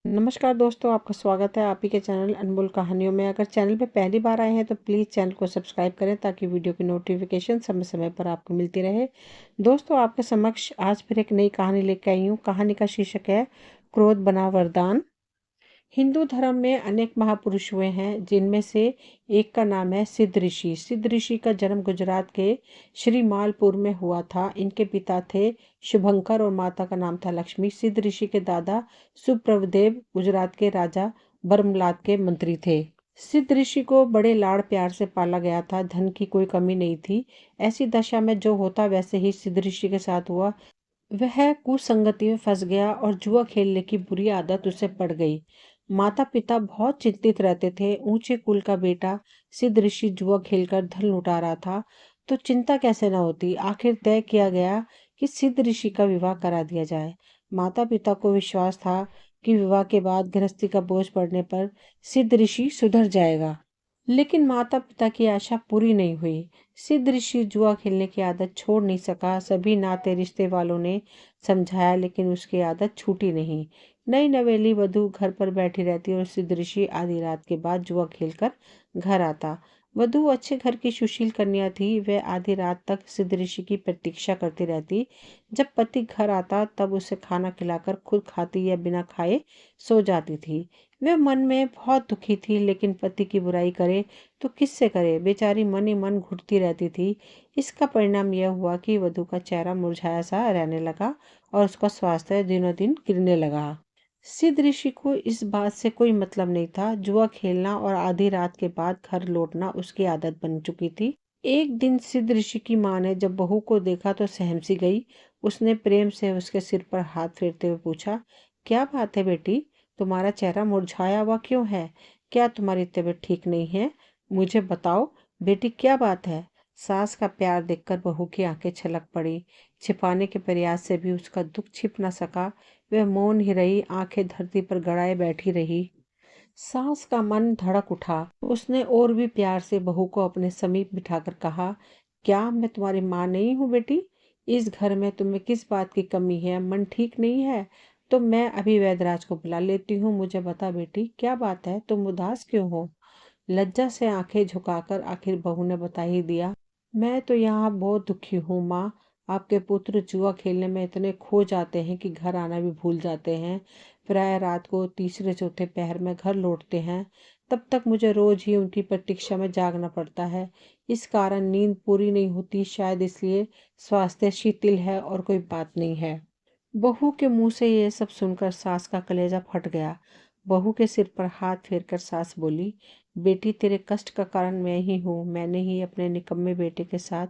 नमस्कार दोस्तों, आपका स्वागत है आप ही के चैनल अनमोल कहानियों में। अगर चैनल पे पहली बार आए हैं तो प्लीज़ चैनल को सब्सक्राइब करें ताकि वीडियो की नोटिफिकेशन समय समय पर आपको मिलती रहे। दोस्तों, आपके समक्ष आज फिर एक नई कहानी लेकर आई हूँ। कहानी का शीर्षक है क्रोध बना वरदान। हिंदू धर्म में अनेक महापुरुष हुए हैं, जिनमें से एक का नाम है सिद्ध ऋषि। सिद्ध ऋषि का जन्म गुजरात के श्री मालपुर में हुआ था। इनके पिता थे शुभंकर और माता का नाम था लक्ष्मी। सिद्ध ऋषि के दादा सुप्रभदेव गुजरात के राजा बरमलात के मंत्री थे। सिद्ध ऋषि को बड़े लाड़ प्यार से पाला गया था। धन की कोई कमी नहीं थी। ऐसी दशा में जो होता वैसे ही सिद्ध ऋषि के साथ हुआ। वह कुसंगति में फंस गया और जुआ खेलने की बुरी आदत उसे पड़ गई। माता पिता बहुत चिंतित रहते थे। ऊंचे कुल का बेटा सिद्ध ऋषि जुआ खेलकर धन लुटा रहा था, तो चिंता कैसे न होती। आखिर तय किया गया कि सिद्ध ऋषि का विवाह करा दिया जाए। माता पिता को विश्वास था कि विवाह के बाद गृहस्थी का बोझ पड़ने पर सिद्ध ऋषि सुधर जाएगा। लेकिन माता पिता की आशा पूरी नहीं हुई। सिद्ध ऋषि जुआ खेलने की आदत छोड़ नहीं सका। सभी नाते रिश्ते वालों ने समझाया, लेकिन उसकी आदत छूटी नहीं। नई नवेली वधू घर पर बैठी रहती और सिद्ध ऋषि आधी रात के बाद जुआ खेलकर घर आता। वधू अच्छे घर की सुशील कन्या थी। वह आधी रात तक सिद्ध ऋषि की प्रतीक्षा करती रहती। जब पति घर आता तब उसे खाना खिलाकर खुद खाती या बिना खाए सो जाती थी। वह मन में बहुत दुखी थी, लेकिन पति की बुराई करे तो किससे करे। बेचारी मन ही मन घुटती रहती थी। इसका परिणाम यह हुआ कि वधू का चेहरा मुरझाया सा रहने लगा और उसका स्वास्थ्य दिनों दिन गिरने लगा। सिद्ध ऋषि को इस बात से कोई मतलब नहीं था। जुआ खेलना और आधी रात के बाद घर लौटना उसकी आदत बन चुकी थी। एक दिन सिद्ध ऋषि की माँ ने जब बहू को देखा तो सहम सी गई। उसने प्रेम से उसके सिर पर हाथ फेरते हुए पूछा, क्या बात है बेटी, तुम्हारा चेहरा मुरझाया हुआ क्यों है? क्या तुम्हारी तबीयत ठीक नहीं है? मुझे बताओ बेटी, क्या बात है? सास का प्यार देखकर बहू की आंखें छलक पड़ी। छिपाने के प्रयास से भी उसका दुख छिप न सका। वह मौन ही रही, आंखें धरती पर गड़ाए बैठी रही। सास का मन धड़क उठा। उसने और भी प्यार से बहू को अपने समीप बिठाकर कहा, क्या मैं तुम्हारी माँ नहीं हूँ बेटी? इस घर में तुम्हें किस बात की कमी है? मन ठीक नहीं है तो मैं अभी वैद्यराज को बुला लेती हूँ। मुझे बता बेटी, क्या बात है? तुम उदास क्यों हो? लज्जा से आंखें झुकाकर आखिर बहू ने बता ही दिया, मैं तो यहाँ बहुत दुखी हूँ माँ। आपके पुत्र जुआ खेलने में इतने खो जाते हैं कि घर आना भी भूल जाते हैं। प्राय रात को तीसरे चौथे पहर में घर लौटते हैं। तब तक मुझे रोज ही उनकी प्रतीक्षा में जागना पड़ता है। इस कारण नींद पूरी नहीं होती। शायद इसलिए स्वास्थ्य शिथिल है और कोई बात नहीं है। बहू के मुंह से ये सब सुनकर सास का कलेजा फट गया। बहू के सिर पर हाथ फेरकर सास बोली, बेटी तेरे कष्ट का कारण मैं ही हूँ। मैंने ही अपने निकम्मे बेटे के साथ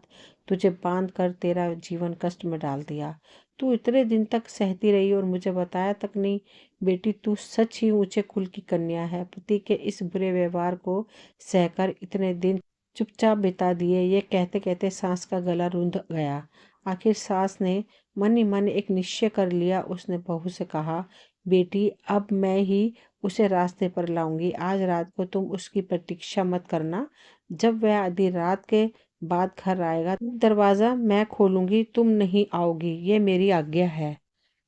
तुझे बांध कर तेरा जीवन कष्ट में डाल दिया। तू इतने दिन तक सहती रही और मुझे बताया तक नहीं। बेटी, तू सच ही ऊंचे कुल की कन्या है। पति के इस बुरे व्यवहार को सहकर इतने दिन चुपचाप बिता दिए। ये कहते कहते सास का गला रुंध गया। आखिर सास ने मन ही मन एक निश्चय कर लिया। उसने बहू से कहा, बेटी अब मैं ही उसे रास्ते पर लाऊंगी। आज रात को तुम उसकी प्रतीक्षा मत करना। जब वह आधी रात के बाद घर आएगा दरवाजा मैं खोलूंगी, तुम नहीं आओगी। ये मेरी आज्ञा है।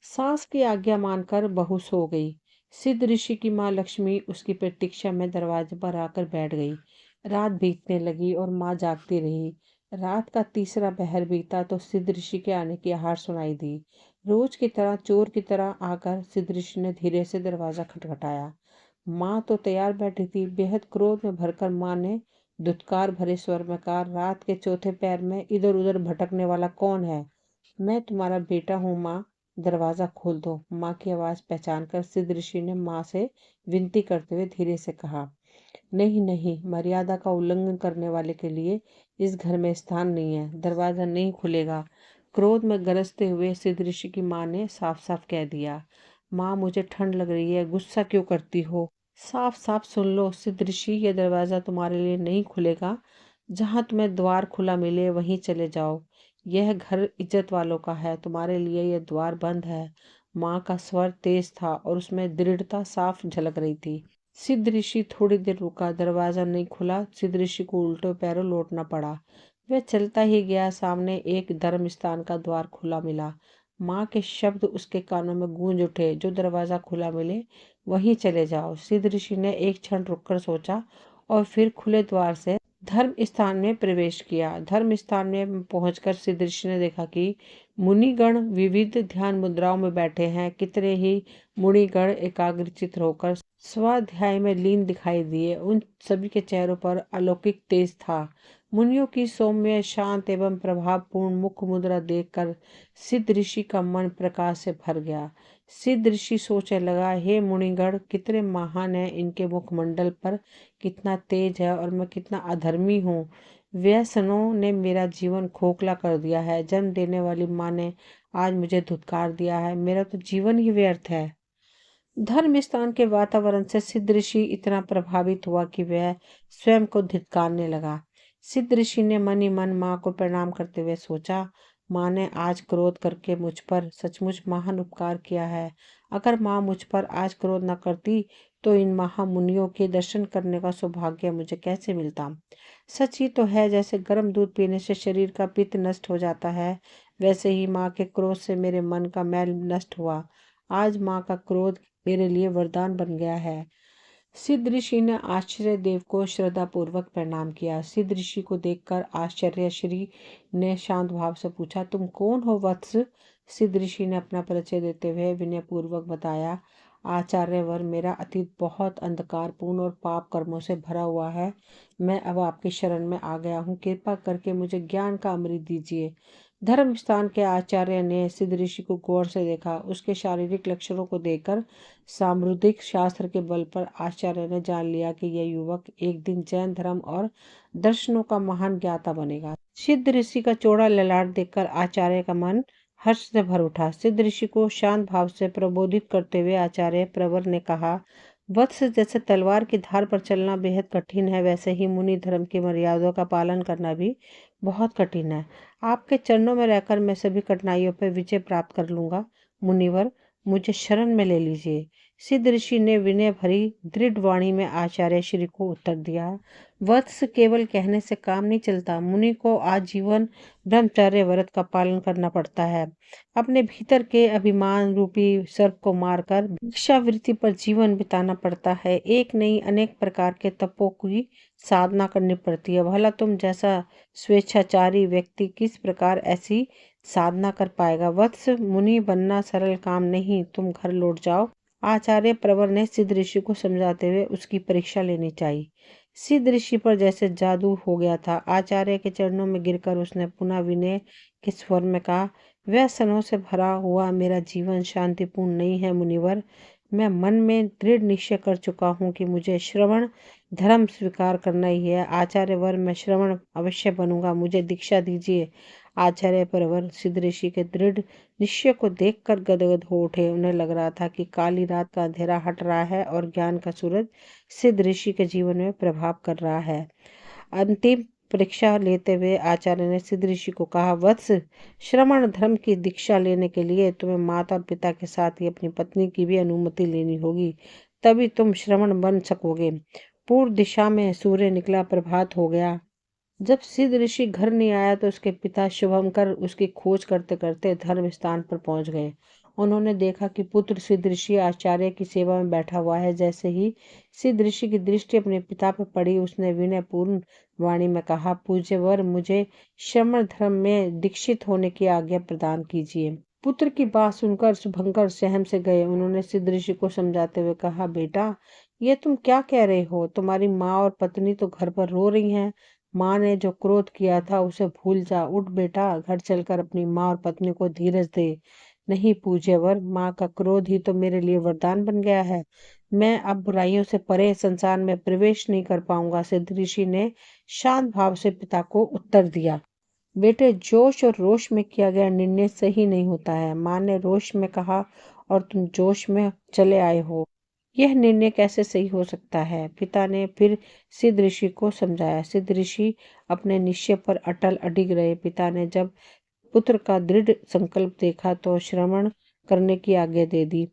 सास की आज्ञा मानकर बहू सो गई। सिद्ध ऋषि की माँ लक्ष्मी उसकी प्रतीक्षा में दरवाजे पर आकर बैठ गई। रात बीतने लगी और माँ जागती रही। रात का तीसरा पहर बीता तो सिद्ध ऋषि के आने की आहार सुनाई दी। रोज की तरह चोर की तरह आकर सिद्ध ऋषि ने धीरे से दरवाजा खटखटाया। माँ तो तैयार बैठी थी। बेहद क्रोध में भरकर माँ ने धुतकार भरे स्वर में कहा, रात के चौथे पैर में इधर उधर भटकने वाला कौन है? मैं तुम्हारा बेटा हूँ माँ, दरवाजा खोल दो। माँ की आवाज पहचान कर सिद्ध ऋषि ने माँ से विनती करते हुए धीरे से कहा, नहीं नहीं, मर्यादा का उल्लंघन करने वाले के लिए इस घर में स्थान नहीं है। दरवाजा नहीं खुलेगा। क्रोध में गरजते हुए सिद्ध ऋषि की माँ ने साफ साफ कह दिया, माँ मुझे ठंड लग रही है, गुस्सा क्यों करती हो? साफ साफ सुन लो सिद्ध ऋषि, ये दरवाजा तुम्हारे लिए नहीं खुलेगा। जहाँ तुम्हें द्वार खुला मिले वहीं चले जाओ। यह घर इज्जत वालों का है, तुम्हारे लिए यह द्वार बंद है। माँ का स्वर तेज था और उसमें दृढ़ता साफ झलक रही थी। सिद्ध ऋषि थोड़ी देर रुका। दरवाजा नहीं खुला। सिद्ध ऋषि को उल्टे पैरों लौटना पड़ा। वह चलता ही गया। सामने एक धर्म स्थान का द्वार खुला मिला। माँ के शब्द उसके कानों में गूंज उठे, जो दरवाजा खुला मिले वहीं चले जाओ। सिद्ध ऋषि ने एक क्षण रुककर सोचा और फिर खुले द्वार से धर्म स्थान में प्रवेश किया। धर्म स्थान में पहुंचकर सिद्ध ऋषि ने देखा कि मुनिगण विविध ध्यान मुद्राओं में बैठे हैं। कितने ही मुनिगण एकाग्रचित्त होकर स्वाध्याय में लीन दिखाई दिए। उन सभी के चेहरों पर अलौकिक तेज था। मुनियों की सौम्य, शांत एवं प्रभावपूर्ण मुख मुद्रा देखकर सिद्ध ऋषि का मन प्रकाश से भर गया। सिद्ध ऋषि सोचने लगा, हे मुनिगण, कितने महान है, इनके मुखमंडल पर कितना तेज है और मैं कितना अधर्मी हूँ। व्यसनों ने मेरा जीवन खोखला कर दिया है। जन्म देने वाली माँ ने आज मुझे धुतकार दिया है। मेरा तो जीवन ही व्यर्थ है। धर्म स्थान के वातावरण से सिद्ध ऋषि इतना प्रभावित हुआ कि वह स्वयं को धिक्कारने लगा। सिद्ध ऋषि ने मन ही मन माँ को प्रणाम करते हुए सोचा, माँ ने आज क्रोध करके मुझ पर सचमुच महान उपकार किया है। अगर माँ मुझ पर आज क्रोध न करती तो इन महामुनियों के दर्शन करने का सौभाग्य मुझे कैसे मिलता। सच ही तो है, जैसे गर्म दूध पीने से शरीर का पित्त नष्ट हो जाता है, वैसे ही माँ के क्रोध से मेरे मन का मैल नष्ट हुआ। आज माँ का क्रोध मेरे लिए वरदान बन गया है। सिद्ध ऋषि ने आश्चर्य देव को श्रद्धा पूर्वक प्रणाम किया। सिद्ध ऋषि को देखकर आश्चर्य श्री ने शांत भाव से पूछा, तुम कौन हो वत्स? सिद्ध ऋषि ने अपना परिचय देते हुए विनय पूर्वक बताया, आचार्यवर, मेरा अतीत बहुत अंधकारपूर्ण और पाप कर्मों से भरा हुआ है। मैं अब आपकी शरण में आ गया हूँ। कृपा करके मुझे ज्ञान का अमृत दीजिए। धर्म स्थान के आचार्य ने सिद्ध ऋषि को गौर से देखा। उसके शारीरिक लक्षणों को देखकर सामुद्रिक शास्त्र के बल पर आचार्य ने जान लिया कि यह युवक एक दिन जैन धर्म और दर्शनों का महान ज्ञाता बनेगा। सिद्ध ऋषि का चौड़ा ललाट देखकर आचार्य का मन हर्ष से भर उठा। सिद्ध ऋषि को शांत भाव से प्रबोधित करते हुए आचार्य प्रवर ने कहा, वत्स, जैसे तलवार की धार पर चलना बेहद कठिन है, वैसे ही मुनि धर्म की मर्यादाओं का पालन करना भी बहुत कठिन है। आपके चरणों में रहकर मैं सभी कठिनाइयों पर विजय प्राप्त कर लूंगा। मुनिवर, मुझे शरण में ले लीजिए। सिद्ध ऋषि ने विनय भरी दृढ़ वाणी में आचार्य श्री को उत्तर दिया, वत्स, केवल कहने से काम नहीं चलता। मुनि को आजीवन ब्रह्मचर्य व्रत का पालन करना पड़ता है। अपने भीतर के अभिमान रूपी सर्प को मारकर भिक्षावृत्ति पर जीवन बिताना पड़ता है। एक नहीं, अनेक प्रकार के तपों की साधना करनी पड़ती है। भला तुम जैसा स्वेच्छाचारी व्यक्ति किस प्रकार ऐसी साधना कर पाएगा। वत्स, मुनि बनना सरल काम नहीं, तुम घर लौट जाओ। आचार्य प्रवर ने सिद्ध ऋषि को समझाते हुए उसकी परीक्षा लेनी चाहिए। सिद्ध ऋषि पर जैसे जादू हो गया था। आचार्य के चरणों में गिरकर उसने पुनः विनय के स्वर में कहा, व्यसनों से भरा हुआ मेरा जीवन शांतिपूर्ण नहीं है मुनिवर। मैं मन में दृढ़ निश्चय कर चुका हूँ कि मुझे श्रवण धर्म स्वीकार करना ही है। आचार्य वर, मैं श्रवण अवश्य बनूंगा, मुझे दीक्षा दीजिए। आचार्य परवर सिद्ध ऋषि के दृढ़ निश्चय को देखकर गदगद हो उठे। उन्हें लग रहा था कि काली रात का अंधेरा हट रहा है और ज्ञान का सूरज सिद्ध ऋषि के जीवन में प्रभाव कर रहा है। अंतिम परीक्षा लेते हुए आचार्य ने सिद्ध ऋषि को कहा, वत्स, श्रमण धर्म की दीक्षा लेने के लिए तुम्हें माता और पिता के साथ ही अपनी पत्नी की भी अनुमति लेनी होगी, तभी तुम श्रमण बन सकोगे। पूर्व दिशा में सूर्य निकला, प्रभात हो गया। जब सिद्ध ऋषि घर नहीं आया तो उसके पिता शुभंकर उसकी खोज करते करते धर्म स्थान पर पहुंच गए। उन्होंने देखा कि पुत्र सिद्ध ऋषि आचार्य की सेवा में बैठा हुआ है। जैसे ही सिद्ध ऋषि की दृष्टि अपने पिता पर पड़ी, उसने विनयपूर्ण वाणी में कहा, पूज्यवर, मुझे श्रमण धर्म में दीक्षित होने की आज्ञा प्रदान कीजिए। पुत्र की बात सुनकर शुभंकर सहम से गए। उन्होंने सिद्ध ऋषि को समझाते हुए कहा, बेटा, ये तुम क्या कह रहे हो? तुम्हारी माँ और पत्नी तो घर पर रो रही हैं। माँ ने जो क्रोध किया था उसे भूल जा। उठ बेटा, घर चलकर अपनी माँ और पत्नी को धीरज दे। नहीं पूज्यवर, माँ का क्रोध ही तो मेरे लिए वरदान बन गया है। मैं अब बुराइयों से परे संसार में प्रवेश नहीं कर पाऊंगा। सिद्ध ऋषि ने शांत भाव से पिता को उत्तर दिया, बेटे, जोश और रोष में किया गया निर्णय सही नहीं होता है। माँ ने रोष में कहा और तुम जोश में चले आए हो, यह निर्णय कैसे सही हो सकता है? पिता ने फिर सिद्ध ऋषि को समझाया। सिद्ध ऋषि अपने निश्चय पर अटल अडिग रहे। पिता ने जब पुत्र का दृढ़ संकल्प देखा तो श्रवण करने की आज्ञा दे दी।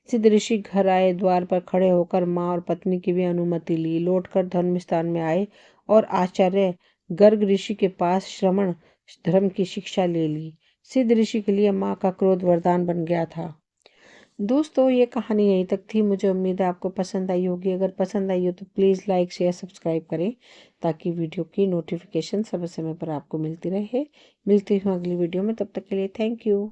सिद्ध ऋषि घर आए, द्वार पर खड़े होकर माँ और पत्नी की भी अनुमति ली, लौटकर धर्म स्थान में आए और आचार्य गर्ग ऋषि के पास श्रवण धर्म की शिक्षा ले ली। सिद्ध ऋषि के लिए माँ का क्रोध वरदान बन गया था। दोस्तों ये कहानी यहीं तक थी। मुझे उम्मीद है आपको पसंद आई होगी। अगर पसंद आई हो तो प्लीज़ लाइक शेयर सब्सक्राइब करें ताकि वीडियो की नोटिफिकेशन समय समय पर आपको मिलती रहे। मिलती हूँ अगली वीडियो में, तब तक के लिए थैंक यू।